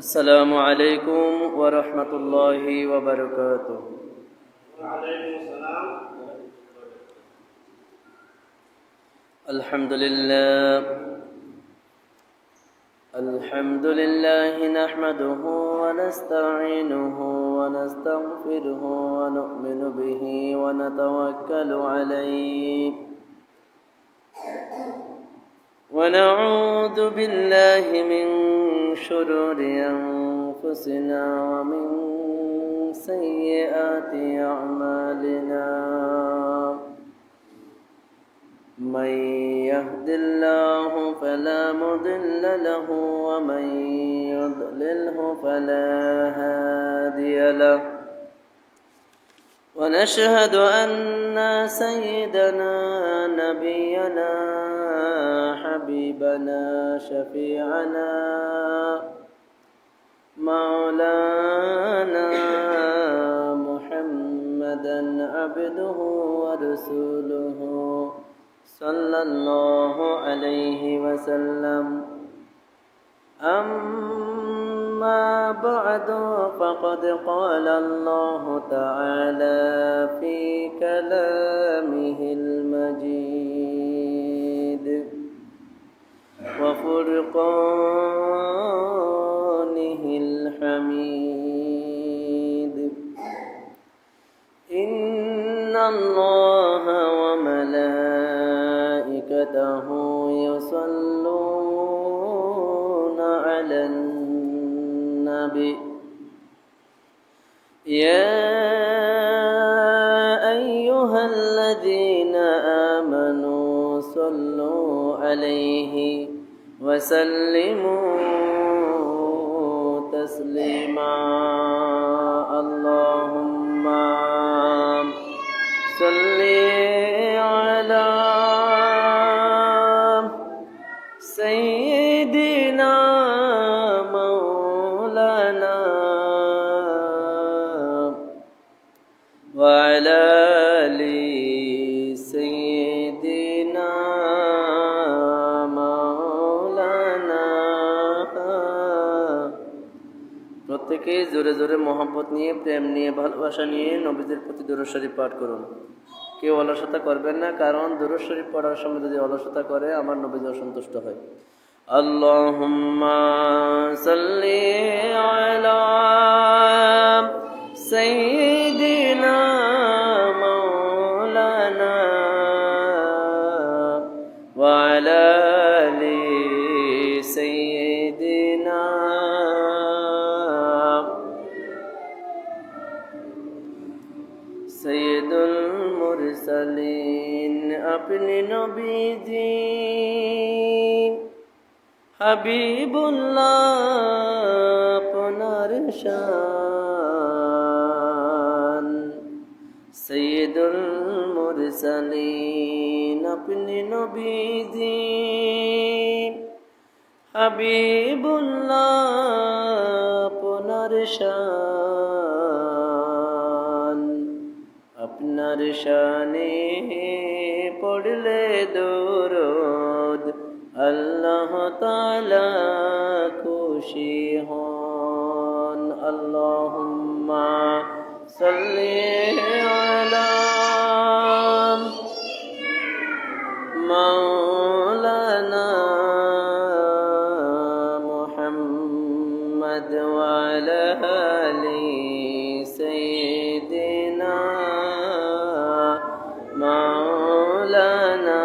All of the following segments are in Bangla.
السلام عليكم ورحمة الله وبركاته. وعليكم السلام. الحمد لله نحمده ونستعينه ونستغفره ونؤمن به ونتوكل عليه ونعوذ بالله من شرور أنفسنا ومن سيئات أعمالنا. من يهد الله فلا مضل له ومن يضلله فلا هادي له. ونشهد أن سيدنا نبينا حبيبنا شفيعنا مولانا محمدا عبده ورسوله صلى الله عليه وسلم. أما بعد فقد قال الله تعالى في كلامه المجيد وفرقانه الحميد. إن الله وملائكته يصلون على النبي يا أيها الذين آمنوا صلوا عليه وسلموا تسليما. اللهم صل على سيدنا مولانا وعلى آل سيدنا مولانا. প্রত্যেকে জোরে জোরে মহব্বত নিয়ে, প্রেম নিয়ে, ভালোবাসা নিয়ে নবীদের প্রতি দুরূদ শরীফ পাঠ করুন। কেউ অলসতা করবেন না, কারণ দুরূদ শরীফ পড়ার সময় যদি অলসতা করে আমার নবীজি অসন্তুষ্ট হয়। আল্লাহুম্মা সাল্লি আলা সাইয়্যিদিনা মাওলানা ওয়া আলা আলি সাইয়্যিদিনা। সৈয়দুল মুরসালিন আপনি নবীজি হাবিবুল্লাহ আপনার শান। সৈয়দুল মুরসালিন আপনি নবীজি হাবিবুল্লাহ আপনার শান। আপনার শানে পড়লে দরুদ আল্লাহ তাআলা খুশি হন। আল্লাহুম্মা সাল্লি আলা মাওলানা মুহাম্মদ ওয়া আলা আলি সাইয়্যিদিনা মাওলানা।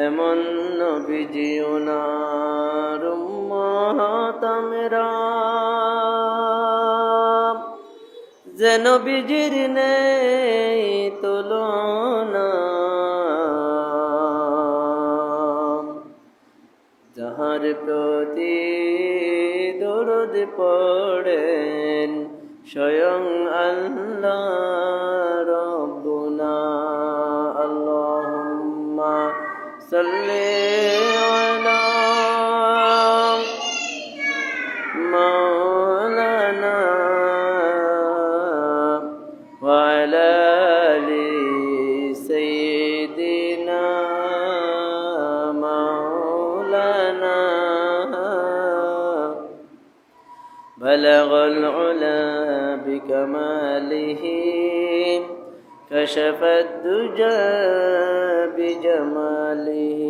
এমন নবীজি ওনার উম্মত আমরা, যে নবীজির নেই তুলনা, যাহার প্রতি দরুদ পড়েন স্বয়ং আল্লাহ রব্বুনা। আল্লাহুম্মা সাল্লি আলা মাওলানা ওয়া আলা আলি সাইয়্যিদিনা মাওলানা। بلغ العلا بكماله كشف الدجى بجماله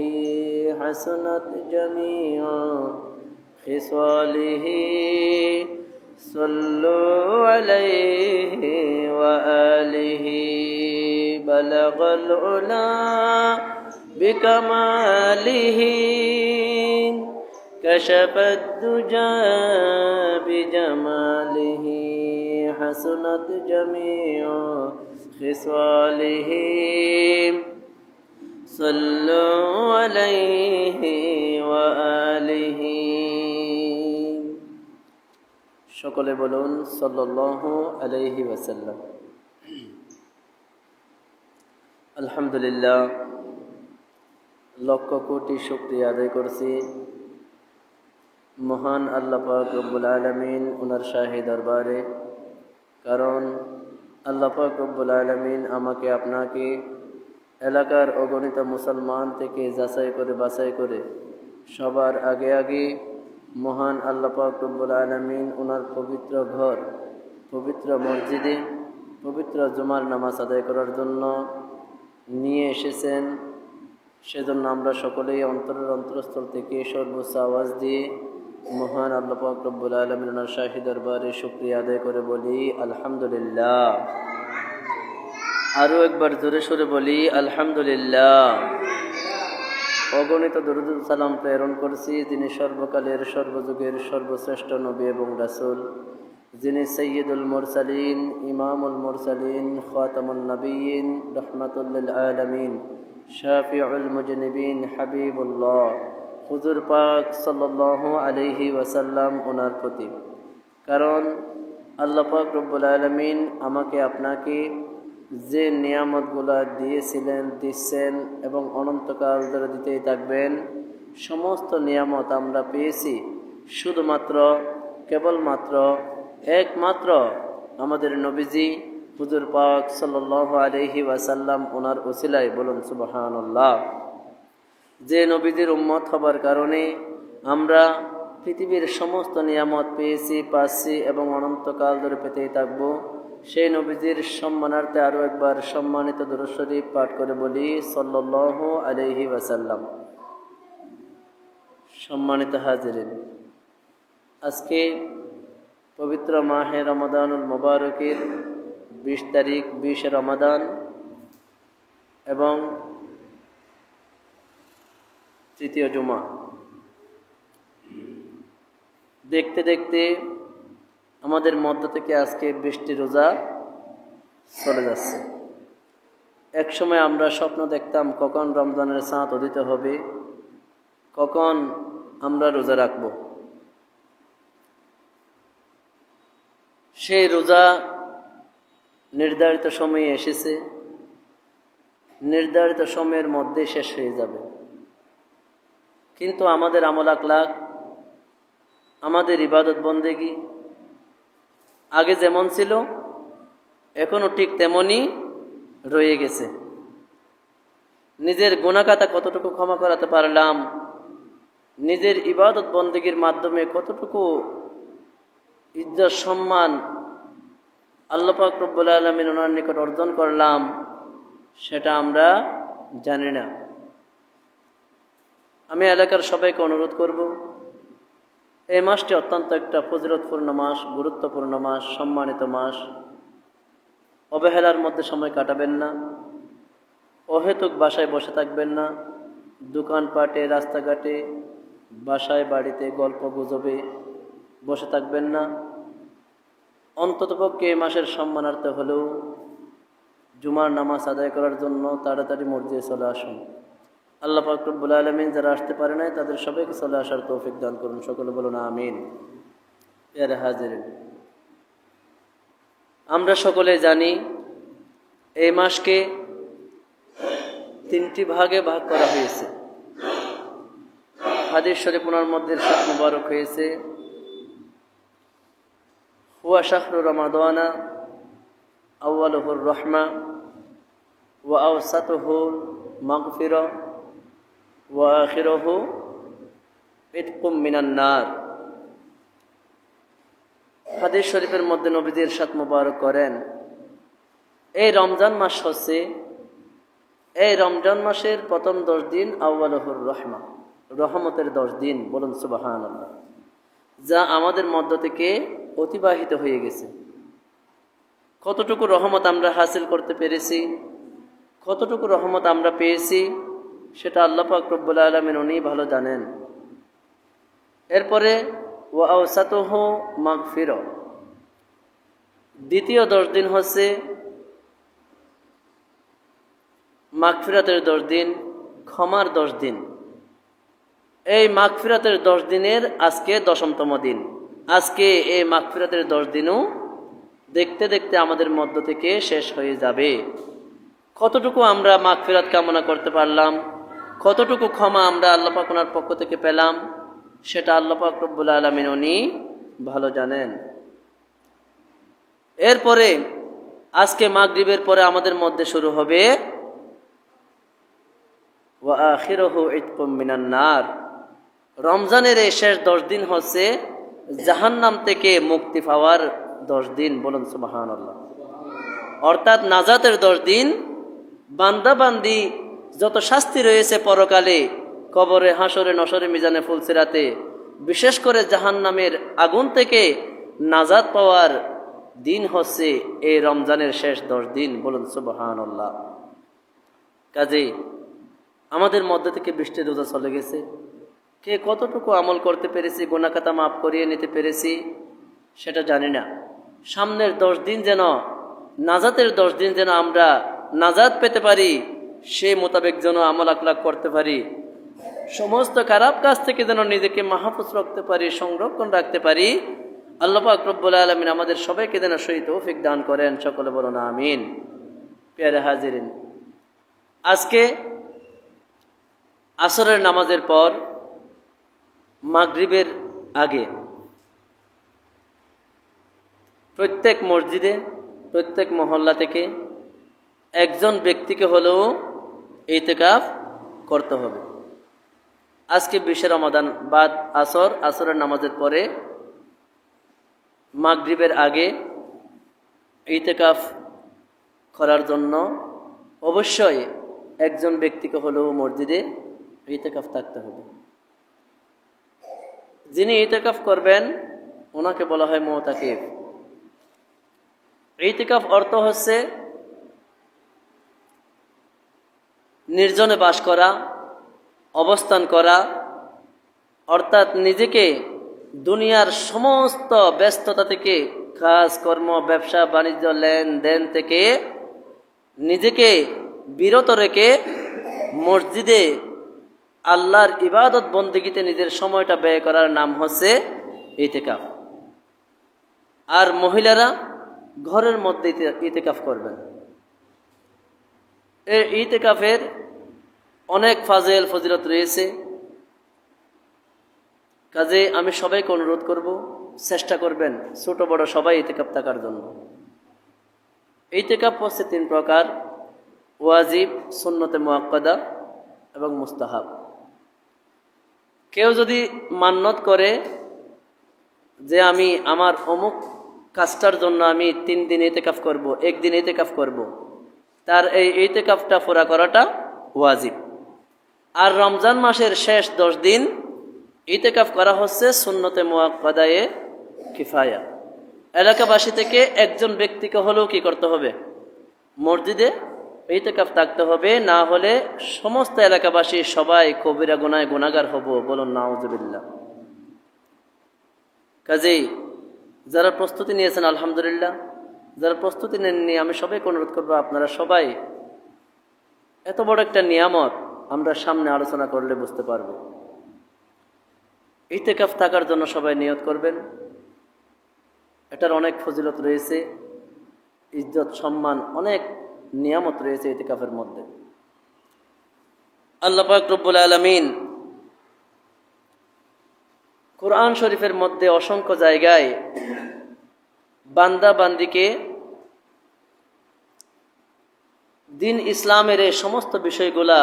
حسنت جميع خصاله صلوا عليه وآله بلغ العلا بكماله كشف الدجى بجماله حسنت جميع خصاله صلوا عليه وآله সকলে বলুন সাল্লাল্লাহু আলাইহি ওয়াসাল্লাম। আলহামদুলিল্লাহ, লক্ষ কোটি শুকরিয়া আদায় করছি মহান আল্লাহ পাক রব্বুল আলামিন ওনার শাহী দরবারে। কারণ আল্লাহ পাক রব্বুল আলামিন আমাকে আপনাকে এলাকার অগণিত মুসলমান থেকে যাচাই করে বাছাই করে সবার আগে আগে মহান আল্লাহ পাক রব্বুল আলামিন ওনার পবিত্র ঘর, পবিত্র মসজিদে পবিত্র জুমার নামাজ আদায় করার জন্য নিয়ে এসেছেন। সেজন্য আমরা সকলেই অন্তরের অন্তরস্থল থেকে সর্বোচ্চ আওয়াজ দিয়ে মহান আল্লাহ পাক রব্বুল আলামিন ওনার শাহী দরবারে শুকরিয়া আদায় করে বলি আলহামদুলিল্লাহ। আরও একবার জোরে সোরে বলি আলহামদুলিল্লাহ। অগণিত দরুদ সালাম প্রেরণ করছি যিনি সর্বকালের সর্বযুগের সর্বশ্রেষ্ঠ নবী এবং রাসূল, যিনি সৈয়দুল মুরসালিন, ইমামুল মুরসালিন, খাতামুন নবিয়্যিন, রাহমাতুল লিল আলামিন, শাফিউল মুজনিবিন, হাবিবুল্লাহ হুজুর পাক সাল্লাল্লাহু আলাইহি ওয়াসাল্লাম ওনার প্রতি। কারণ আল্লাহ পাক রব্বুল আলামিন আমাকে আপনাকে যে নিয়ামতগুলা দিয়েছিলেন, দিচ্ছেন এবং অনন্তকাল ধরে দিতেই থাকবেন, সমস্ত নিয়ামত আমরা পেয়েছি শুধুমাত্র কেবলমাত্র একমাত্র আমাদের নবীজি হুজুর পাক সাল্লাল্লাহু আলাইহি ওয়াসাল্লাম ওনার ওসিলায়। বলুন সুবহানাল্লাহ। যে নবীজির উম্মত হবার কারণে আমরা পৃথিবীর সমস্ত নিয়ামত পেয়েছি, পাচ্ছি এবং অনন্তকাল ধরে পেতেই থাকবো, সেই নবীজির সম্মানার্থে আরও একবার সম্মানিত দুরূদ শরীফ পাঠ করে বলি সাল্লাল্লাহু আলাইহি ওয়াসাল্লাম। সম্মানিত হাজিরিন, আজকে পবিত্র মাহে রমাদানুল মুবারকের 20 তারিখ, 20 রমাদান এবং তৃতীয় জুমা। দেখতে দেখতে আমাদের মধ্য থেকে আজকে 20টি রোজা চলে যাচ্ছে। এক সময় আমরা স্বপ্ন দেখতাম কখন রমজানের চাঁদ উদিত হবে, কখন আমরা রোজা রাখব। সেই রোজা নির্ধারিত সময়ে এসেছে, নির্ধারিত সময়ের মধ্যে শেষ হয়ে যাবে। কিন্তু আমাদের আমল আখলাক, আমাদের ইবাদত বন্দেগী আগে যেমন ছিল এখনো ঠিক তেমনই রয়ে গেছে। নিজের গুনাহখাতা কতটুকু ক্ষমা করাতে পারলাম, নিজের ইবাদত বন্দেগীর মাধ্যমে কতটুকু ইজ্জত সম্মান আল্লাহ পাক রব্বুল আলামিন ওনার নিকট অর্জন করলাম, সেটা আমরা জানি না। আমি এলাকার সবাইকে অনুরোধ করব, এই মাসটি অত্যন্ত একটা ফজিলতপূর্ণ মাস, গুরুত্বপূর্ণ মাস, সম্মানিত মাস। অবহেলার মধ্যে সময় কাটাবেন না, অহেতুক বাসায় বসে থাকবেন না, দোকানপাটে, রাস্তাঘাটে, বাসায় বাড়িতে গল্প গুজবে বসে থাকবেন না। অন্ততপক্ষে এই মাসের সম্মানার্থে হলেও জুমার নামাজ আদায় করার জন্য তাড়াতাড়ি মসজিদে চলে আসুন। আল্লাহ পাক রব্বুল আলামিন যারা আসতে পারে নাই তাদের সবাইকে চলে আসার তৌফিক দান করুন। সকলে বলুন আমিন। প্রিয় হাজিরিন, আমরা সকলে জানি এই মাসকে 3টি ভাগে ভাগ করা হয়েছে। হাদিস শরীফ ওনার মধ্যে ইরশাদ মুবারক হয়েছে, হুয়া শাহরু রমাদানা আউয়ালুহুর রাহমা ওয়া আওসাতুহুল মাগফিরা ওয়া আখিরুহু ইতকুম মিনান নার। হাদিস শরীফের মধ্যে নবীজি ইরশাদ মুবারক করেন, এই রমজান মাস হচ্ছে, এই রমজান মাসের প্রথম 10 দিন আউয়ালুহুর রহমা, রহমতের 10 দিন, বলুন সুবহানাল্লাহ, যা আমাদের মধ্য থেকে অতিবাহিত হয়ে গেছে। কতটুকু রহমত আমরা হাসিল করতে পেরেছি, কতটুকু রহমত আমরা পেয়েছি, সেটা আল্লাহ পাক রব্বুল আলামিন উনি ভালো জানেন। এরপরে ওয়া আওসাতুহু মাগফিরা, দ্বিতীয় 10 দিন হচ্ছে মাগফিরাতের 10 দিন, ক্ষমার 10 দিন। এই মাগফিরাতের 10 দিনের আজকে 10তম দিন। আজকে এই মাগফিরাতের 10 দিনও দেখতে দেখতে আমাদের মধ্য থেকে শেষ হয়ে যাবে। কতটুকু আমরা মাগফিরাত কামনা করতে পারলাম, কতটুকু ক্ষমা আমরা আল্লাহ পাক ওনার পক্ষ থেকে পেলাম, সেটা আল্লাহ পাক রব্বুল আলামিন উনি ভালো জানেন। এরপরে আজকে মাগরিবের পরে আমাদের মধ্যে শুরু হবে ওয়া আখিরুহু ইতকুম মিনান নার, রমজানের এই শেষ 10 দিন হচ্ছে জাহান্নাম থেকে মুক্তি পাওয়ার 10 দিন, বলুন সুবহানাল্লাহ। অর্থাৎ নাজাতের 10 দিন, বান্দা বান্দি যত শাস্তি রয়েছে পরকালে, কবরে, হাসরে, নসরে, মিজানে, ফুলসিরাতে, বিশেষ করে জাহান্নামের আগুন থেকে নাজাত পাওয়ার দিন হচ্ছে এই রমজানের শেষ 10 দিন, বলুন সুবহানাল্লাহ। কাজেই আমাদের মধ্যে থেকে বৃষ্টি রোজা চলে গেছে, কে কতটুকু আমল করতে পেরেছি, গুনাহ খাতা মাফ করিয়ে নিতে পেরেছি সেটা জানি না। সামনের 10 দিন যেন, নাজাতের 10 দিন যেন আমরা নাজাত পেতে পারি, সেই মোতাবেক যেন আমল আকলাক করতে পারি, সমস্ত খারাপ কাজ থেকে যেন নিজেকে মাহফুজ রাখতে পারি, সংরক্ষণ রাখতে পারি। আল্লাহ পাক রব্বুল আলামিন আমাদের সবাইকে যেন সেই তৌফিক দান করেন, সকলে বলুন আমিন। প্রিয় হাজিরিন, আজকে আসরের নামাজের পর মাগরিবের আগে প্রত্যেক মসজিদে, প্রত্যেক মহল্লা থেকে একজন ব্যক্তিকে হলেও ইতিকাফ করতে হবে। আজকে 20 রমাদান বাদ আসর, আসরের নামাজের পরে মাগরিবের আগে ইতিকাফ করার জন্য অবশ্যই একজন ব্যক্তিকে হলেও মসজিদে ইতিকাফ থাকতে হবে। যিনি ইতিকাফ করবেন ওনাকে বলা হয় মুতাকিফ। ইতিকাফ অর্থ হচ্ছে নির্জনে বাস করা, অবস্থান করা, অর্থাৎ নিজেকে দুনিয়ার সমস্ত ব্যস্ততা থেকে, কাজ কর্ম, ব্যবসা বাণিজ্য, লেনদেন থেকে নিজেকে বিরত রেখে মসজিদে আল্লাহর ইবাদত বন্দেগীতে নিজের সময়টা ব্যয় করার নাম হচ্ছে ইতিকাফ। আর মহিলারা ঘরের মধ্যে ইতিকাফ করবেন। এই ইতিকাফের অনেক ফাজিল ফজিলত রয়েছে। কাজে আমি সবাইকে অনুরোধ করব, চেষ্টা করবেন ছোট বড় সবাই ইতিকাফ থাকার জন্য। ইতিকাফ হচ্ছে 3 প্রকার: ওয়াজিব, সুন্নতে মুআক্কাদা এবং মুস্তাহাব। কেউ যদি মান্নত করে যে আমি আমার অমুক কাজটার জন্য আমি 3 দিন ইতিকাফ করব, 1 দিন ইতিকাফ করব, তার এই ইতিকাফটা পুরা করাটা ওয়াজিব। আর রমজান মাসের শেষ 10 দিন ইতিকাফ করা হচ্ছে সুন্নতে মুআক্কাদায়ে কিফায়া। এলাকাবাসী থেকে একজন ব্যক্তিকে হলেও কি করতে হবে? মসজিদে ইতিকাফ থাকতে হবে, না হলে সমস্ত এলাকাবাসী সবাই কবিরা গুনায় গুনাহগার হব, বলুন নাউজুবিল্লাহ। কাজেই যারা প্রস্তুতি নিয়েছেন আলহামদুলিল্লাহ, যারা প্রস্তুতি নেননি আমি সবাইকে অনুরোধ করবো আপনারা সবাই, এত বড় একটা নিয়ামত আমরা সামনে আলোচনা করলে বুঝতে পারবো। ইতিকাফ থাকার জন্য সবাই নিয়ত করবেন। এটার অনেক ফজিলত রয়েছে, ইজ্জত সম্মান, অনেক নিয়ামত রয়েছে ইতিকাফের মধ্যে। আল্লাহ পাক রব্বুল আলামিন কুরআন শরীফের মধ্যে অসংখ্য জায়গায় বান্দা বান্দিকে দিন ইসলামের এই সমস্ত বিষয়গুলা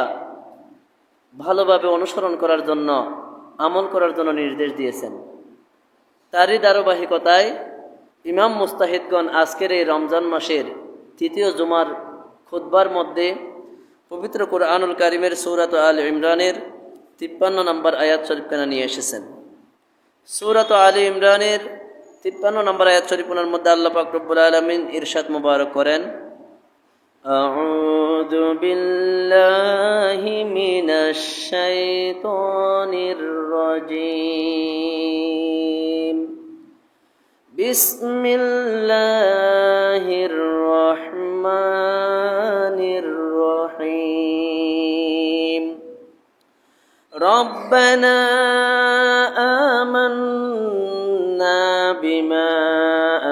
ভালোভাবে অনুসরণ করার জন্য, আমল করার জন্য নির্দেশ দিয়েছেন। তারই ধারাবাহিকতায় ইমাম মুস্তাহিদগণ আজকের এই রমজান মাসের তৃতীয় জুমার খুতবার মধ্যে পবিত্র কুরআনুল কারীমের সূরাত আল ইমরানের 53 নম্বর আয়াত শরীফখানা নিয়ে এসেছেন। সূরাত আল ইমরানের 53 নম্বর আয়াত শরীফের মধ্যে আল্লাহ পাক রব্বুল আলামিন ইরশাদ মুবারক করেন, আউযু বিল্লাহি মিনাশ শাইতানির রাজীম, বিসমিল্লাহির রহমানির রহিম, রব্বানা আমান্না বিমা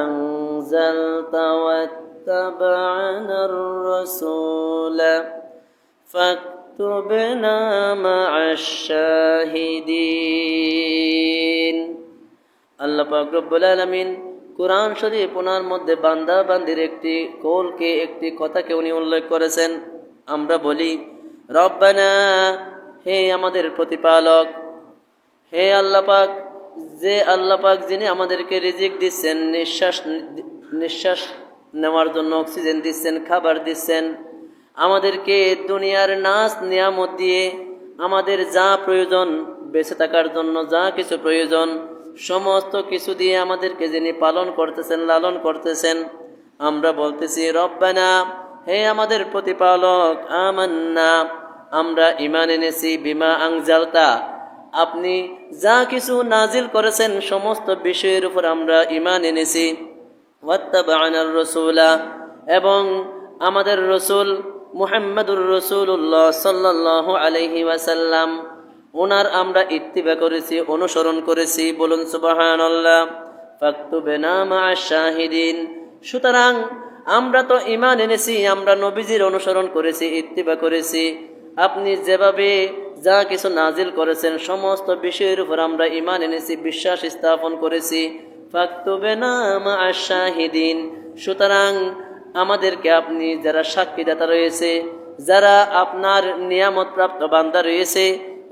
আনজালতা ওয়াত্তাবা'নার রাসূলা ফাকতুবনা মা'আশ শাহিদিন। আল্লাহ পাক রব্বুল আলামিন কুরআন শরীফ ওনার মধ্যে বান্দা বান্দির একটি কওলকে, একটি কথাকে উনি উল্লেখ করেছেন। আমরা বলি রব্বানা, হে আমাদের প্রতিপালক, হে আল্লাহ পাক, যে আল্লাহ পাক যিনি আমাদেরকে রিজিক দিচ্ছেন, নিঃশ্বাস নেওয়ার জন্য অক্সিজেন দিচ্ছেন, খাবার দিচ্ছেন, আমাদেরকে দুনিয়ার নাজ নিয়ামত দিয়ে আমাদের যা প্রয়োজন, বেঁচে থাকার জন্য যা কিছু প্রয়োজন, সমস্ত কিছু দিয়ে আমাদেরকে যিনি পালন করতেছেন, লালন করতেছেন, আমরা বলতেছি রব্বানা, হে আমাদের প্রতিপালক, আমান্না, আমরা ঈমান এনেছি, বিমা আনজালতা, আপনি যা কিছু নাজিল করেছেন সমস্ত বিষয়ের উপর আমরা ঈমান এনেছি, ওয়াত্তাবা'নার রাসূলা, এবং আমাদের রাসূল মুহাম্মদুর রাসূলুল্লাহ সাল্লাল্লাহু আলাইহি ওয়াসাল্লাম, ওনার আমরা ইত্তিবা করেছি, অনুসরণ করেছি। বলুন সুবহানাল্লাহ। ফাকতুবনা মা'আশ শাহিদিন, সুতরাং আমরা তো ঈমান এনেছি, আমরা নবীজির অনুসরণ করেছি, ইত্তিবা করেছি, আপনি যেভাবে যা কিছু নাজিল করেছেন সমস্ত বিষয়ের উপর আমরা ঈমান এনেছি, বিশ্বাস স্থাপন করেছি। ফাকতুবনা মা'আশ শাহিদিন, সুতরাং আমাদেরকে আপনি যারা সাক্ষীদাতা রয়েছে, যারা আপনার নিয়ামত প্রাপ্ত বান্দা রয়েছে,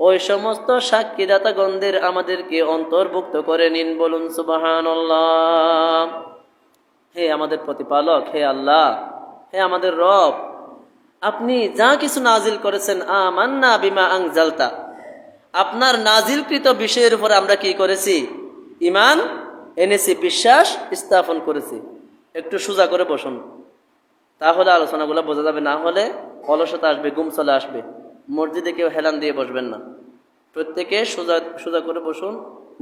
ওই সমস্ত সাক্ষীদাতাগণদের আমাদেরকে অন্তর্ভুক্ত করে নিন। বলুন সুবহানাল্লাহ। হে আমাদের প্রতিপালক, হে আল্লাহ, হে আমাদের রব, আপনি যা কিছু নাজিল করেছেন, আমান্না বিমা আনজালতা, আপনার নাজিলকৃত বিষয়ের উপর আমরা কি করেছি? ঈমান এনেছি, বিশ্বাস স্থাপন করেছি। একটু সোজা করে বসুন, তাহলে আলোচনাগুলো বোঝা যাবে, না হলে অলসতা আসবে, গুম চলে আসবে। মসজিদে কেউ হেলান দিয়ে বসবেন না, প্রত্যেকে সোজা সোজা করে বসুন,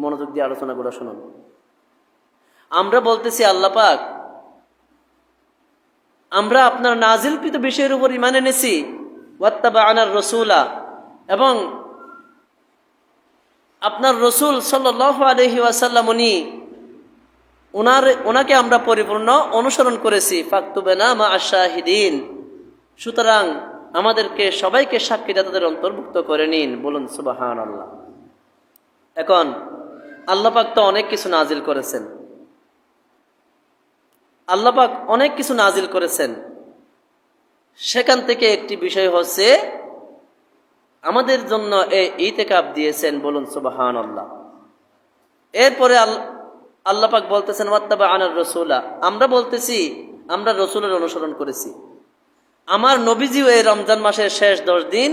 মনোযোগ দিয়ে আলোচনাগুলো শুনুন। আমরা বলতেছি আল্লাহ পাক, আমরা আপনার নাজিলকৃত বিষয়ের উপর ঈমান এনেছি, ওয়াত্তাবা'নার রাসূলা, এবং আপনার রাসূল সাল্লাল্লাহু আলাইহি ওয়াসাল্লাম ওনাকে আমরা পরিপূর্ণ অনুসরণ করেছি। ফাকতুবনা মা'আশ শাহিদিন, সুতরাং আমাদেরকে সবাইকে সাক্ষীদাতাদের অন্তর্ভুক্ত করে নিন। বলুন সুবহানাল্লাহ। এখন আল্লাহ পাক তো অনেক কিছু নাজিল করেছেন, আল্লাহ পাক অনেক কিছু নাজিল করেছেন, সেখান থেকে একটি বিষয় হচ্ছে আমাদের জন্য এই ইতিকাফ দিয়েছেন। বলুন সুবহানাল্লাহ। এরপরে আল্লাহ পাক বলতেছেন ওয়াত্তাবা'নার রাসূলা, আমরা বলতেছি আমরা রাসূলের অনুসরণ করেছি। আমার নবীজিও এই রমজান মাসের শেষ 10 দিন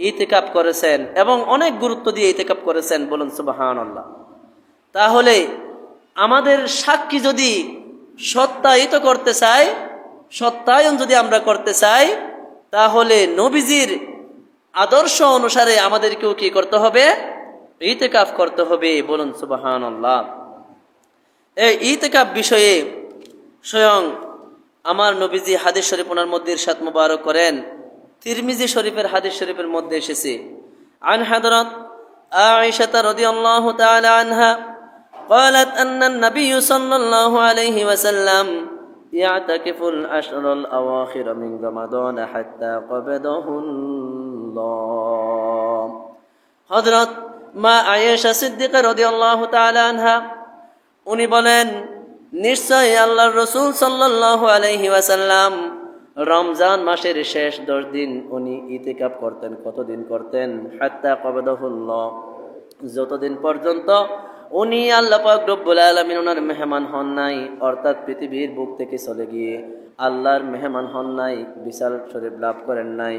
ইতিকাফ করেছেন এবং অনেক গুরুত্ব দিয়ে ইতিকাফ করেছেন। বলুন সুবহানাল্লাহ। তাহলে আমাদের সাক্ষী যদি সত্যায়িত করতে চাই, সত্যায়ন যদি আমরা করতে চাই, তাহলে নবীজির আদর্শ অনুসারে আমাদেরকেও কি করতে হবে? ইতিকাফ করতে হবে। বলুন সুবহানাল্লাহ। এই ইতিকাফ বিষয়ে স্বয়ং আমার নবীজি হাদিস শরীফ ওনার মধ্যে ইরশাদ মুবারক করেন, তিরমিজি শরীফের হাদিস শরীফের মধ্যে এসেছে, আন হযরত আয়েশা রাদিয়াল্লাহু তাআলা আনহা قالت أن النبي صلى الله عليه وسلم يعتكف العشر الأواخر من رمضان حتى قبضه الله। হযরত মা আয়েশা সিদ্দিকা রাদিয়াল্লাহু তাআলা আনহা উনি বলেন, নিশ্চয়ই আল্লাহর রাসূল সাল্লাল্লাহু আলাইহি ওয়াসাল্লাম রমজান মাসের শেষ 10 দিন উনি ইতিকাফ করতেন। কতদিন করতেন? হাত্তা কবদাহুল্লাহ, যতদিন পর্যন্ত উনি আল্লাহ পাক রব্বুল আলামিন ওনার মেহমান হন নাই, অর্থাৎ পৃথিবীর বুক থেকে চলে গিয়ে আল্লাহর মেহমান হন নাই, বিশাল শরীফ লাভ করেন নাই,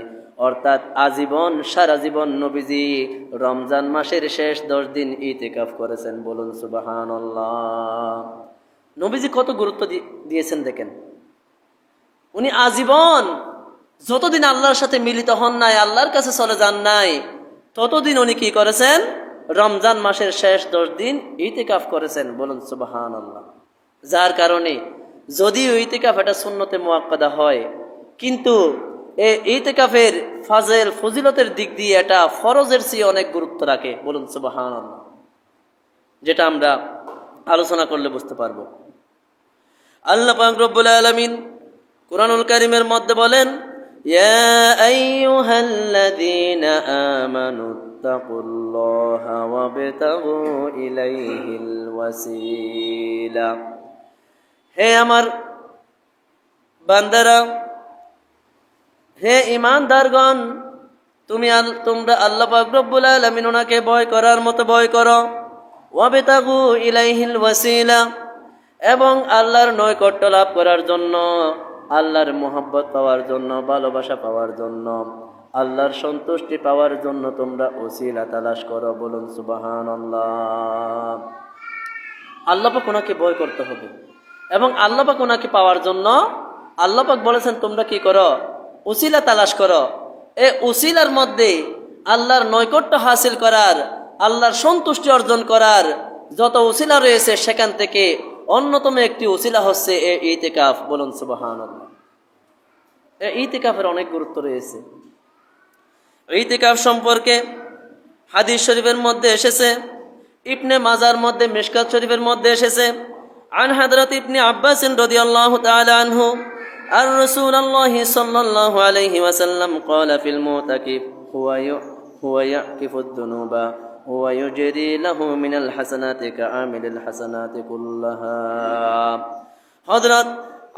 অর্থাৎ আজীবন সারা জীবন নবীজি রমজান মাসের শেষ 10 দিন ইতিকাফ করেছেন। বলুন সুবহানাল্লাহ। নবীজি কত গুরুত্ব দিয়েছেন দেখেন। উনি আজীবন যতদিন আল্লাহর সাথে মিলিত হন নাই, আল্লাহর কাছে চলে যান নাই, ততদিন উনি কি করেছেন? রমজান মাসের শেষ 10 দিন ইতিকাফ করেছেন। বলুন সুবহানাল্লাহ। যার কারণে যদিও ইতিকাফ এটা সুন্নতে মুআক্কাদা হয়, কিন্তু এই ইতিকাফের ফাজেল ফজিলতের দিক দিয়ে এটা ফরজের চেয়ে অনেক গুরুত্ব রাখে। বলুন সুবহানাল্লাহ, যেটা আমরা আলোচনা করলে বুঝতে পারবো। আল্লাহ পাক রব্বুল আলামিন কুরআনুল কারীমের মধ্যে বলেন, ইয়া আইয়ুহাল্লাযীনা আমানু তাকুল্লাহা ওয়াবতাগু ইলাইহিল ওয়াসিলা। হে আমার বান্দারা, হে ঈমানদারগণ, তোমরা আল্লাহ পাক রব্বুল আলামিন ওনাকে ভয় করার মতো ভয় করো। ওয়াবতাগু ইলাইহিল ওয়াসিলা, এবং আল্লাহর নৈকট্য লাভ করার জন্য, আল্লাহর মোহাব্বত পাওয়ার জন্য, ভালোবাসা পাওয়ার জন্য, আল্লাহর সন্তুষ্টি পাওয়ার জন্য তোমরা ওসিলা তালাশ করো। বলুন সুবহানাল্লাহ। আল্লাহ পাক ওনাকে ভয় করতে হবে, এবং আল্লাহ পাক ওনাকে পাওয়ার জন্য আল্লাহ পাক বলেছেন তোমরা কি করো? ওসিলা তালাশ করো। এই ওসিলার মধ্যে আল্লাহর নৈকট্য হাসিল করার, আল্লাহর সন্তুষ্টি অর্জন করার যত ওসিলা রয়েছে, সেখান থেকে অন্যতম একটি ওসিলা হচ্ছে এই ইতিকাফ। বলুন সুবহানাল্লাহ। এই ইতিকাফের অনেক গুরুত্ব রয়েছে। ইতিকাফ সম্পর্কে হাদিস শরীফের মধ্যে এসেছে, ইবনে মাজার মধ্যে, মিশকাত শরীফের মধ্যে এসেছে, আন হযরত ইবনে আব্বাস রাদিয়াল্লাহু তাআলা আনহু আর রাসূলুল্লাহ সাল্লাল্লাহু আলাইহি ওয়াসাল্লাম ক্বালা ফিল মুতাকিফ হুয়া ইয়াকিফুদ দুনুবা ওয়া ইউজরি লাহু মিনাল হাসানাতি কাআমিলিল হাসানাতি কুল্লাহা। হযরত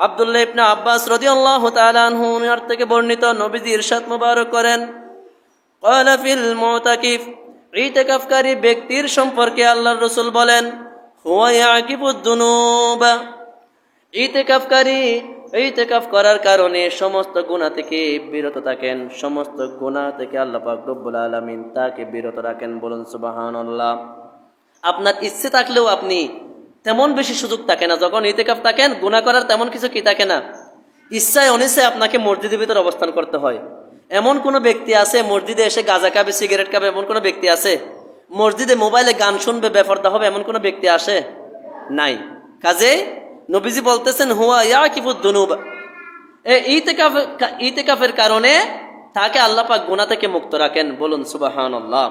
আব্দুল্লাহ ইবনে আব্বাস রাদিয়াল্লাহু তাআলা আনহু এর থেকে বর্ণিত, নবীজি ইরশাদ মুবারক করেন, ক্বালা ফিল মুতাকিফ, ইতিকাফকারী ব্যক্তির সম্পর্কে আল্লাহর রাসূল বলেন, হুয়া ইয়াকিফুদ দুনুবা, ইতিকাফকারী ইতিকাফ করার কারণে সমস্ত গুনাহ থেকে বিরত থাকেন, সমস্ত গুনাহ থেকে আল্লাহ পাক রব্বুল আলামিন তাকে বিরত রাখেন। বলুন সুবহানাল্লাহ। আপনার ইচ্ছে থাকলেও আপনি তেমন বেশি সুযোগ থাকে না, যখন ইতিকাফ থাকেন গুনাহ করার তেমন কিছু কি থাকে না। ইচ্ছায় অনিচ্ছায় আপনাকে মসজিদের ভিতরে অবস্থান করতে হয়। এমন কোনো ব্যক্তি আছে মসজিদে এসে গাঁজা খাবে, সিগারেট খাবে, এমন কোনো ব্যক্তি আছে? মসজিদে মোবাইলে গান শুনবে, বেপরদা হবে, এমন কোনো ব্যক্তি আসে? নাই। কাজে নবীজি বলতেছেন হুয়া ইয়াকিফুদ দুনুব, এই ইতিকাফের কারণে তাকে আল্লাহ পাক গুনাহ থেকে মুক্ত রাখেন। বলুন সুবহানাল্লাহ।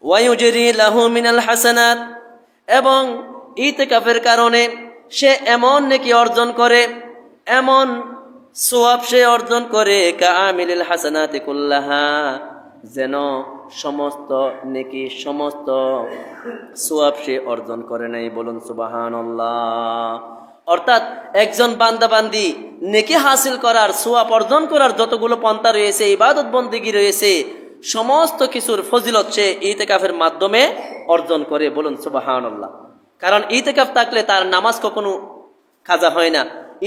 ওয়া ইউজরি লাহু মিনাল হাসানাত, এবং ইতিকাফের কারণে সে এমন নেকি অর্জন করে, এমন সওয়াব সে অর্জন করে, কাআমিলিল হাসানাতি কুল্লাহা, যেন সমস্ত নেকি, সমস্ত সওয়াব সে অর্জন করে নাই। বলুন সুবহানাল্লাহ। অর্থাৎ একজন বান্দা বান্দি নেকি হাসিল করার, সওয়াব অর্জন করার যতগুলো পন্থা রয়েছে, ইবাদত বন্দেগী রয়েছে, সমস্ত কিছুর ফজিলত সে ইতিকাফের মাধ্যমে অর্জন করে। বলুন সুবহানাল্লাহ। কারণ ইতিকাফ থাকলে তার নামাজ কখনো কাজা হয় না,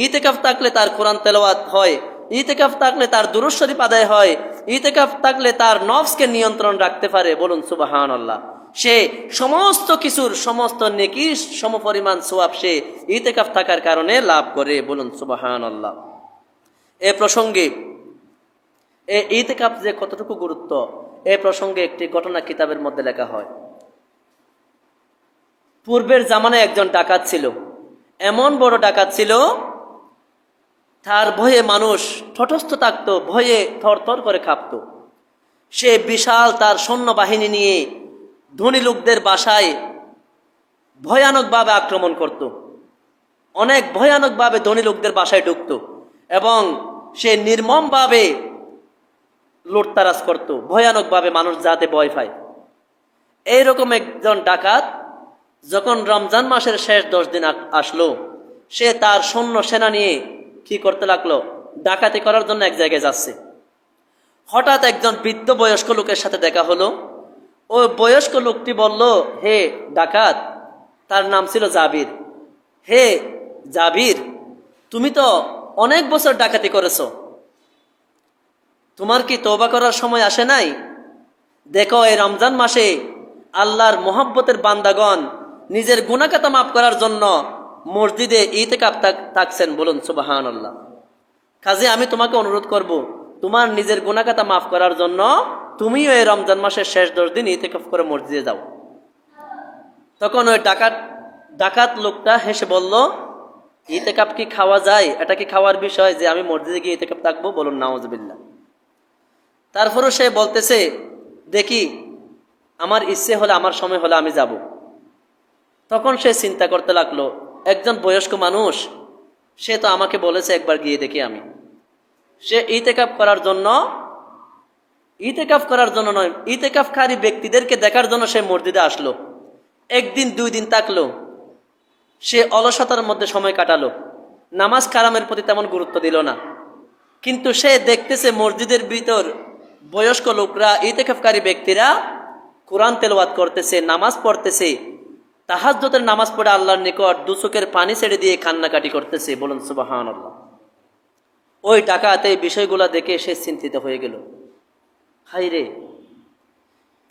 ইতিকাফ থাকলে তার কোরআন তেলাওয়াত হয়, ইতিকাফ থাকলে তার দুরূদ শরীফ আদায় হয়, ইতিকাফ থাকলে তার নফসকে নিয়ন্ত্রণ রাখতে পারে। বলুন সুবহানাল্লাহ। সে সমস্ত কিছুর সমস্ত নেকি সমপরিমাণ সওয়াব সে ইতিকাফ থাকার কারণে লাভ করে। বলুন সুবহানাল্লাহ। এ প্রসঙ্গে এই ইতিকাফ যে কতটুকু গুরুত্ব, এ প্রসঙ্গে একটি ঘটনা কিতাবের মধ্যে লেখা হয়। পূর্বের জামানায় একজন ডাকাত ছিল, এমন বড় ডাকাত ছিল, তার ভয়ে মানুষ তটস্থ থাকত, ভয়ে থরথর করে কাঁপত। সে বিশাল তার সৈন্যবাহিনী নিয়ে ধনী লোকদের বাসায় ভয়ানকভাবে আক্রমণ করত, অনেক ভয়ানকভাবে ধনী লোকদের বাসায় ঢুকত, এবং সে নির্মমভাবে লুটতারাজ করত, ভয়ানকভাবে মানুষ যাতে ভয় পায়। এইরকম একজন ডাকাত যখন রমজান মাসের শেষ 10 দিন আসলো, সে তার সৈন্য সেনা নিয়ে কি করতে লাগলো? ডাকাতি করার জন্য এক জায়গায় যাচ্ছে। হঠাৎ একজন বৃদ্ধ বয়স্ক লোকের সাথে দেখা হলো। ওই বয়স্ক লোকটি বলল, হে ডাকাত, তার নাম ছিল জাবির, হে জাবির, তুমি তো অনেক বছর ডাকাতি করেছো, তোমার কি তওবা করার সময় আসে নাই? দেখো, এই রমজান মাসে আল্লাহর মোহাব্বতের বান্দাগণ নিজের গুনাহখাতা মাফ করার জন্য মসজিদে ইতিকাফ থাকছেন, বলুন সুবহানাল্লাহ। কাজে আমি তোমাকে অনুরোধ করব, তোমার নিজের গুনাহখাতা মাফ করার জন্য তুমিও এই রমজান মাসের শেষ 10 দিন ইতিকাফ করে মসজিদে যাও। তখন ওই ডাকাত লোকটা হেসে বলল, ইতিকাফ কি খাওয়া যায়? এটা কি খাওয়ার বিষয় যে আমি মসজিদে গিয়ে ইতিকাফ থাকবো? বলুন নাউজুবিল্লাহ। তারপরও সে বলতেছে, দেখি, আমার ইচ্ছে হলে, আমার সময় হলে আমি যাব। তখন সে চিন্তা করতে লাগলো, একজন বয়স্ক মানুষ, সে তো আমাকে বলেছে একবার গিয়ে দেখি আমি। সে ইতিকাফ করার জন্য নয়, ইতিকাফকারী ব্যক্তিদেরকে দেখার জন্য সে মসজিদে আসলো। একদিন 2 দিন থাকলো, সে অলসতার মধ্যে সময় কাটালো, নামাজ কালামের প্রতি তেমন গুরুত্ব দিল না। কিন্তু সে দেখতেছে মসজিদের ভিতর বয়স্ক লোকরা, ইতিকাফকারী ব্যক্তিরা কোরআন তেলাওয়াত করতেছে, নামাজ পড়তেছে, তাহাজ্জুদের নামাজ পড়ে আল্লাহর নিকট 2 চোখের পানি ছেড়ে দিয়ে কান্নাকাটি করতেছে, বলুন সুবহানাল্লাহ। ওই ডাকাত এই বিষয়গুলা দেখে সে চিন্তিত হয়ে গেল, হায় রে,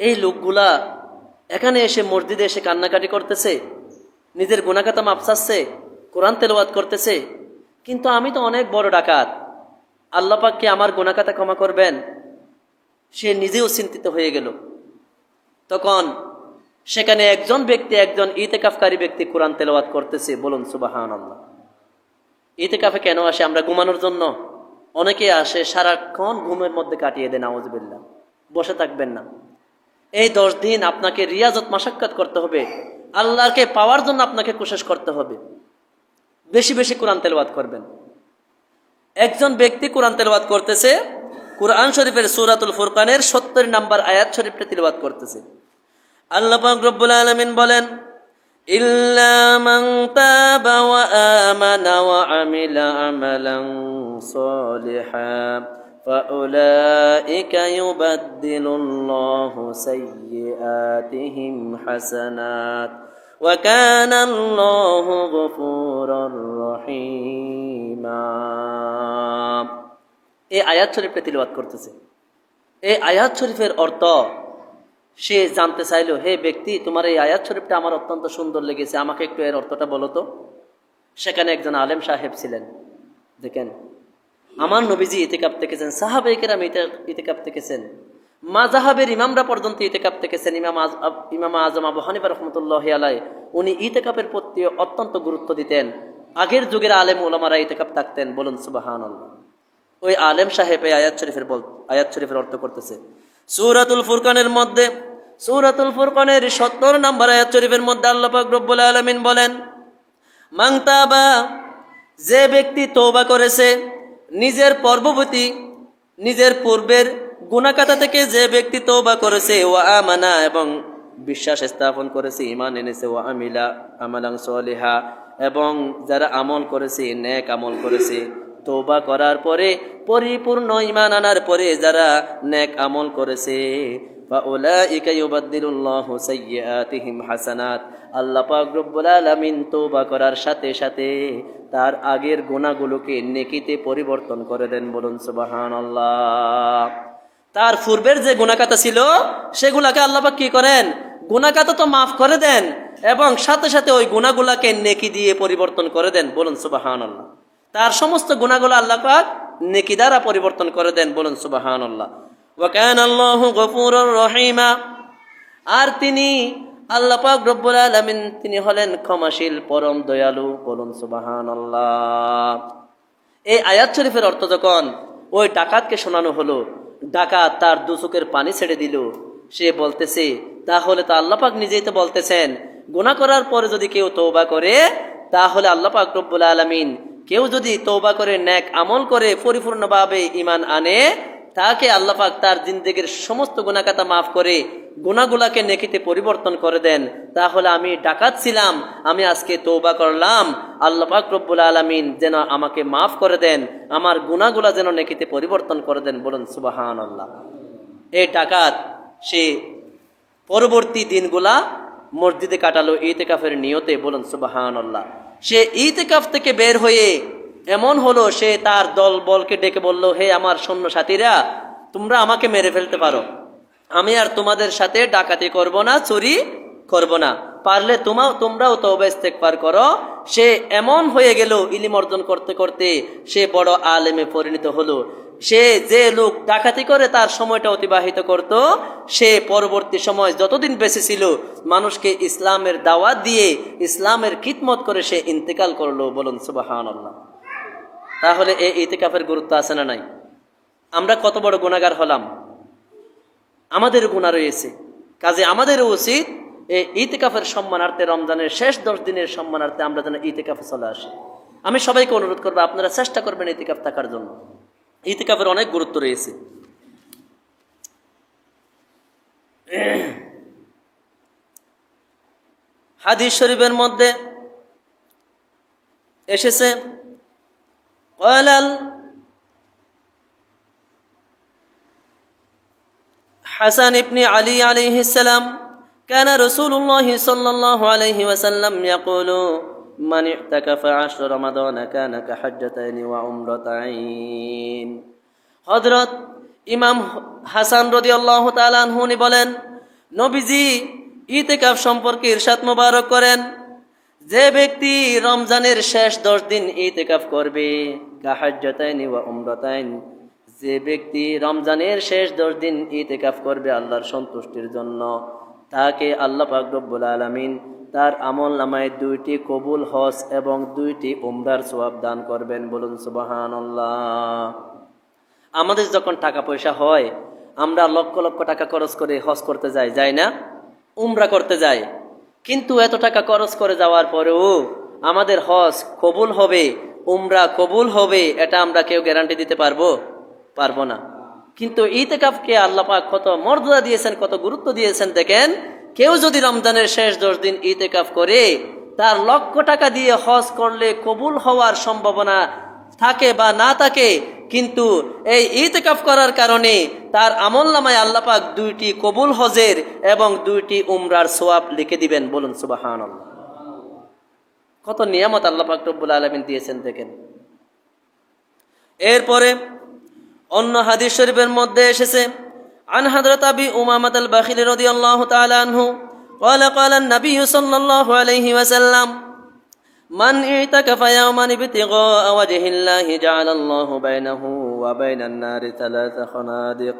এই লোকগুলা এখানে এসে মসজিদে এসে কান্নাকাটি করতেছে, নিজের গুনাহখাতা মাফ চাচ্ছে, কোরআন তেলাওয়াত করতেছে, কিন্তু আমি তো অনেক বড় ডাকাত, আল্লাহ পাক কি আমার গুনাহখাতা ক্ষমা করবেন? সে নিজেও চিন্তিত হয়ে গেল। তখন সেখানে একজন ইতিকাফকারী ব্যক্তি কোরআন তেলাওয়াত করতেছে, বলুন সুবহানাল্লাহ। ইতিকাফে কেন আসে? আমরা ঘুমানোর জন্য। অনেকে আসে সারাক্ষণ ঘুমের মধ্যে কাটিয়ে দেয়, নাউজুবিল্লাহ। বসে থাকবেন না। এই 10 দিন আপনাকে রিয়াজত মাশাক্কাত করতে হবে, আল্লাহকে পাওয়ার জন্য আপনাকে কোশিশ করতে হবে, বেশি বেশি কোরআন তেলাওয়াত করবেন। একজন ব্যক্তি কোরআন তেলাওয়াত করতেছে, কুরআন শরীফের সূরাতুল ফুরকানের 70 নম্বর আয়াত শরীফটা তেলাওয়াত করতেছে। আল্লাহ পাক রব্বুল আলামিন বলেন, ইল্লা মান তাবা ওয়া আমানা ওয়া আমিলা আমালান সলিহান ফাউলাইকা ইউবাদদিলুল্লাহু সাইয়্যাতিহিম হাসানাত ওয়া কানা আল্লাহু গফুরুর রহিমা। এই আয়াত শরীফটা তিলাওয়াত করতেছে। এই আয়াত শরীফের অর্থ সে জানতে চাইলো, হে ব্যক্তি, তোমার এই আয়াত শরীফটা আমার অত্যন্ত সুন্দর লেগেছে, আমাকে একটু এর অর্থটা বলো তো। সেখানে একজন আলেম সাহেব ছিলেন। দেখেন, আমার নবীজি ইতিকাফ থেকেছেন, সাহাবায়ে কেরাম ইতিকাফ থেকেছেন, মাযহাবের ইমামরা পর্যন্ত ইতিকাফ থেকেছেন। ইমাম আযম আবু হানিফা রাহমাতুল্লাহি আলাইহি উনি ইতিকাফের প্রতি অত্যন্ত গুরুত্ব দিতেন। আগের যুগের আলেম ওলামারা ইতিকাফ থাকতেন, বলুন সুবহানাল্লাহ। ওই আলেম সাহেব এই আয়াত শরীফের অর্থ করতেছে। সূরাতুল ফুরকানের 70 নম্বর আয়াত শরীফের মধ্যে আল্লাহ পাক রব্বুল আলামিন বলেন, মান তাবা, যে ব্যক্তি তওবা করেছে, নিজের পূর্বের গুনাহখাতা থেকে যে ব্যক্তি তওবা করেছে, ওয়া আমানা, এবং বিশ্বাস স্থাপন করেছে, ঈমান এনেছে, ওয়া আমিলা আমালান সলিহা, এবং যারা আমল করেছে, নেক আমল করেছে, তওবা করার পরে, পরিপূর্ণ ঈমান আনার পরে যারা নেক আমল করেছে, ফাউলাইকা ইউবাদদিলুল্লাহু সাইয়্যাতিহিম হাসানাত, আল্লাহ পাক রব্বুল আলামিন তওবা করার সাথে সাথে তার আগের গুনাহগুলোকে নেকিতে পরিবর্তন করে দেন, বলুন সুবহানাল্লাহ। তার পূর্বের যে গুনাহখাতা ছিল সেগুলাকে আল্লাহ পাক কি করেন? গুনাহখাতা তো মাফ করে দেন, এবং সাথে সাথে ওই গুনাহগুলোকে নেকি দিয়ে পরিবর্তন করে দেন, বলুন সুবহানাল্লাহ। তার সমস্ত গুনাহগুলো আল্লাহ পাক নেকি দ্বারা পরিবর্তন করে দেন, বলুন সুবহানাল্লাহ। ওয়া কানা আল্লাহু গফুরুর রহিমা, আর তিনি আল্লাহ পাক রব্বুল আলামিন তিনি হলেন ক্ষমাশীল, পরম দয়ালু, বলুন সুবহানাল্লাহ। এই আয়াত শরীফের অর্থ যখন ওই ডাকাতকে শোনানো হলো, ডাকাত তার 2 চোখের পানি ছেড়ে দিল। সে বলতেছে, তাহলে তো আল্লাহ পাক নিজেই তো বলতেছেন, গুনাহ করার পরে যদি কেউ তওবা করে, তাহলে আল্লাহ পাক রব্বুল আলামিন কেউ যদি তওবা করে নেক আমল করে পরিপূর্ণভাবে ঈমান আনে, তাকে আল্লাহ পাক তার জিন্দেগির সমস্ত গুনাহখাতা মাফ করে গুনাহগুলাকে নেকিতে পরিবর্তন করে দেন। তাহলে আমি ডাকাত ছিলাম, আমি আজকে তওবা করলাম, আল্লাহ পাক রব্বুল আলামিন যেন আমাকে মাফ করে দেন, আমার গুনাহগুলা যেন নেকিতে পরিবর্তন করে দেন, বলুন সুবহানাল্লাহ। এই ডাকাত সে পরবর্তী দিনগুলা মসজিদে কাটালো ইতিকাফের নিয়তে, বলুন সুবহানাল্লাহ। সে ইতিকাফ থেকে বের হয়ে এমন হলো, সে তার দল বলকে ডেকে বলল, হে আমার সৈন্য সাথীরা, তোমরা আমাকে মেরে ফেলতে পারো, আমি আর তোমাদের সাথে ডাকাতি করব না, চুরি করব না, পারলে তোমরাও তওবা ইস্তেগফার করো। সে এমন হয়ে গেল, ইলম অর্জন করতে করতে সে বড় আলেমে পরিণত হলো। সে যে লোক ডাকাতি করে তার সময়টা অতিবাহিত করত, সে পরবর্তী সময় যতদিন বেঁচে ছিল মানুষকে ইসলামের দাওয়াত দিয়ে ইসলামের খিদমত করে সে ইন্তেকাল করলো, বলুন সুবহানাল্লাহ। তাহলে এই ইতিকাফের গুরুত্ব আছে না নাই? আমরা কত বড় গুনাহগার হলাম, আমাদের গুনাহ রয়েছে। কাজে আমাদেরও উচিত এই ইতিকাফের সম্মানার্থে, রমজানের শেষ 10 দিনের সম্মানার্থে আমরা যেন ইতিকাফে চলে আসি। আমি সবাইকে অনুরোধ করবো, আপনারা চেষ্টা করবেন ইতিকাফ থাকার জন্য। ইতিকাফের অনেক গুরুত্ব রয়েছে। হাদিস শরীফের মধ্যে এসেছে, হাসান ইবনে আলী আলাইহিস সালাম, كان رسول الله صلى الله عليه وسلم يقول من اعتكف 10 رمضان كان كحجتين وعمرتين। হযরত ইমাম হাসান রাদিয়াল্লাহু তাআলা আনহু বলেন, নবীজি ইতিকাফ সম্পর্কে ইরশাদ মোবারক করেন, যে ব্যক্তি রমজানের শেষ 10 দিন ইতিকাফ করবে, কাহাজ্জাতাইন ওয়া উমরাতাইন, যে ব্যক্তি রমজানের শেষ 10 দিন ইতিকাফ করবে আল্লাহর সন্তুষ্টির জন্য, তাকে আল্লাহ পাক রব্বুল আলামিন তার আমল নামায় 2টি কবুল হজ এবং 2টি উমরার সওয়াব দান করবেন, বলুন সুবহানাল্লাহ। আমাদের যখন টাকা পয়সা হয়, আমরা লক্ষ লক্ষ টাকা খরচ করে হজ করতে যাই না, উমরা করতে যাই, কিন্তু এত টাকা খরচ করে যাওয়ার পরেও আমাদের হজ কবুল হবে, উমরা কবুল হবে, এটা আমরা কেউ গ্যারান্টি দিতে পারবো না। কিন্তু ইতিকাফকে আল্লাহ পাক কত মর্যাদা দিয়েছেন, কত গুরুত্ব দিয়েছেন দেখেন। কেউ যদি রমজানের শেষ 10 দিন ইতিকাফ করে, তার লক্ষ টাকা দিয়ে হজ করলে কবুল হওয়ার সম্ভাবনা থাকে বা না থাকে, কিন্তু এই ইতিকাফ করার কারণে তার আমলনামায় আল্লাহ পাক 2টি কবুল হজের এবং 2টি উমরার সওয়াব লিখে দিবেন, বলুন সুবহানাল্লাহ। কত নিয়ামত আল্লাহ পাক রব্বুল আলামিন দিয়েছেন দেখেন। এরপরে অন্য হাদিস শরীফের মধ্যে এসেছে, عن حضرة أبي أمامة الباخلي رضي الله تعالى عنه قال قال النبي صلى الله عليه وسلم من اعتكف يوما ابتغاء وجه الله جعل الله بينه وبين النار 3 خنادق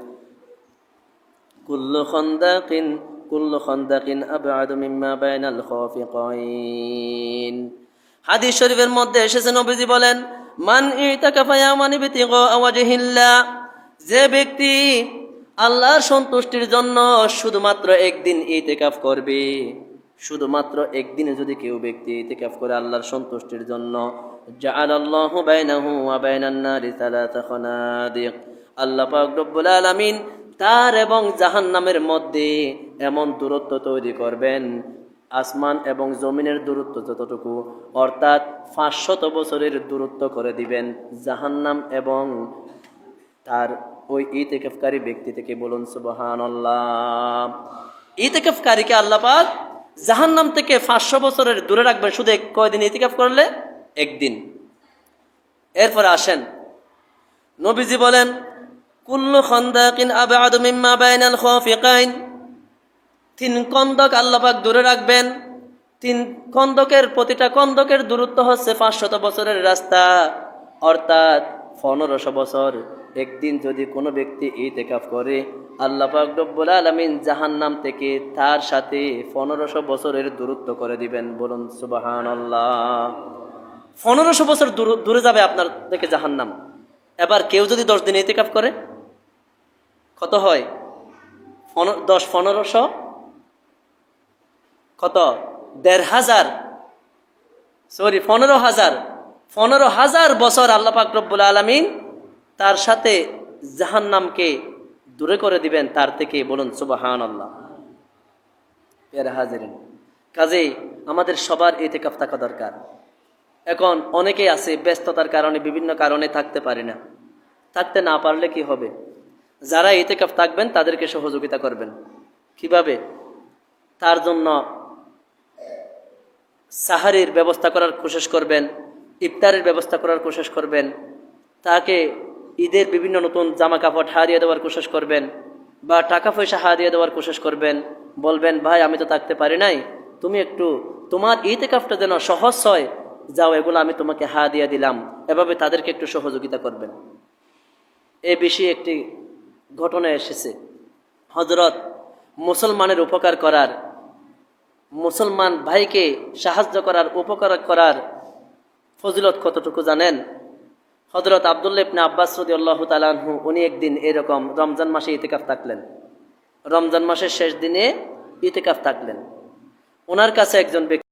كل خندق أبعد مما بين الخافقين। হাদিস শরীফের মধ্যে এসেছে, নবীজি বলেন, মান ইতাকাফা ইয়াওমান ইবতিগা ওয়াজহিল্লাহ, যে ব্যক্তি আল্লাহর সন্তুষ্টির জন্য শুধুমাত্র একদিন ইতিকাফ করবে, শুধুমাত্র একদিনে যদি কেউ ব্যক্তি ইতিকাফ করে আল্লাহর সন্তুষ্টির জন্য, জাআলাল্লাহু বাইনাহু ওয়া বাইনান নারি 3 খানাদিক, আল্লাহ পাক রব্বুল আলামিন তার এবং জাহান্নামের মধ্যে এমন দূরত্ব তৈরি করবেন, আসমান এবং জমিনের দূরত্ব যতটুকু, অর্থাৎ 500 বছরের দূরত্ব করে দিবেন জাহান্নাম এবং তার ওই ইতিকাফকারী ব্যক্তি থেকে, বলুন সুবহানাল্লাহ। ইতিকাফকারীকে আল্লাহ পাক জাহান্নাম থেকে 500 বছরের দূরে রাখবেন, শুধু কয়দিন ইতিকাফ করলে? একদিন। এরপর আসেন, নবীজি বলেন, কুল্লু খান্দাকিন আবআদু মিম্মা বাইনাল খাফিকাইন, 3 খন্দক আল্লাহ পাক দূরে রাখবেন। 3 খন্দকের, প্রতিটা খন্দকের দূরত্ব হচ্ছে 500 বছরের রাস্তা, অর্থাৎ 1500 বছর। একদিন যদি কোনো ব্যক্তি ইতিকাফ করে, আল্লাহ পাক রব্বুল আলামিন জাহান্নাম থেকে তার সাথে 1500 বছরের দূরত্ব করে দিবেন, বলুন সুবহানাল্লাহ। 1500 বছর দূরে যাবে আপনার থেকে জাহান্নাম। এবার কেউ যদি 10 দিন ইতিকাফ করে, কত হয়? 10 1500 কত? 15,000 বছর আল্লাহ পাক রব্বুল আলামিন তার সাথে জাহান্নামকে দূরে করে দিবেন তার থেকে, বলুন সুবহানাল্লাহ। এর হাজিরিন, কাজেই আমাদের সবার ইতিকাফ থাকা দরকার। এখন অনেকেই আছে ব্যস্ততার কারণে, বিভিন্ন কারণে থাকতে পারে না। থাকতে না পারলে কি হবে? যারা ইতিকাফ থাকবেন তাদেরকে সহযোগিতা করবেন। কিভাবে? তার জন্য সাহারির ব্যবস্থা করার কোশিশ করবেন, ইফতারের ব্যবস্থা করার কোশিশ করবেন, তাকে ঈদের বিভিন্ন নতুন জামা কাপড় হারিয়ে দেওয়ার কোশিশ করবেন, বা টাকা পয়সা হারিয়ে দেওয়ার কোশিশ করবেন। বলবেন, ভাই আমি তো থাকতে পারি নাই, তুমি একটু তোমার ইতিকাফটা যেন সহজ হয়, যাও এগুলো আমি তোমাকে হাদিয়া দিলাম। এভাবে তাদেরকে একটু সহযোগিতা করবেন। এ বিষয়ে একটি ঘটনা এসেছে, হযরত মুসলমানের উপকার করার, মুসলমান ভাইকে সাহায্য করার, উপকার করার ফজিলত কতটুকু জানেন? হযরত আব্দুল্লাহ ইবনে আব্বাস রাদিয়াল্লাহু তাআলা আনহু উনি একদিন এরকম রমজান মাসে ইতিকাফ থাকলেন, রমজান মাসের শেষ দিনে ইতিকাফ থাকলেন। ওনার কাছে একজন ব্যক্তি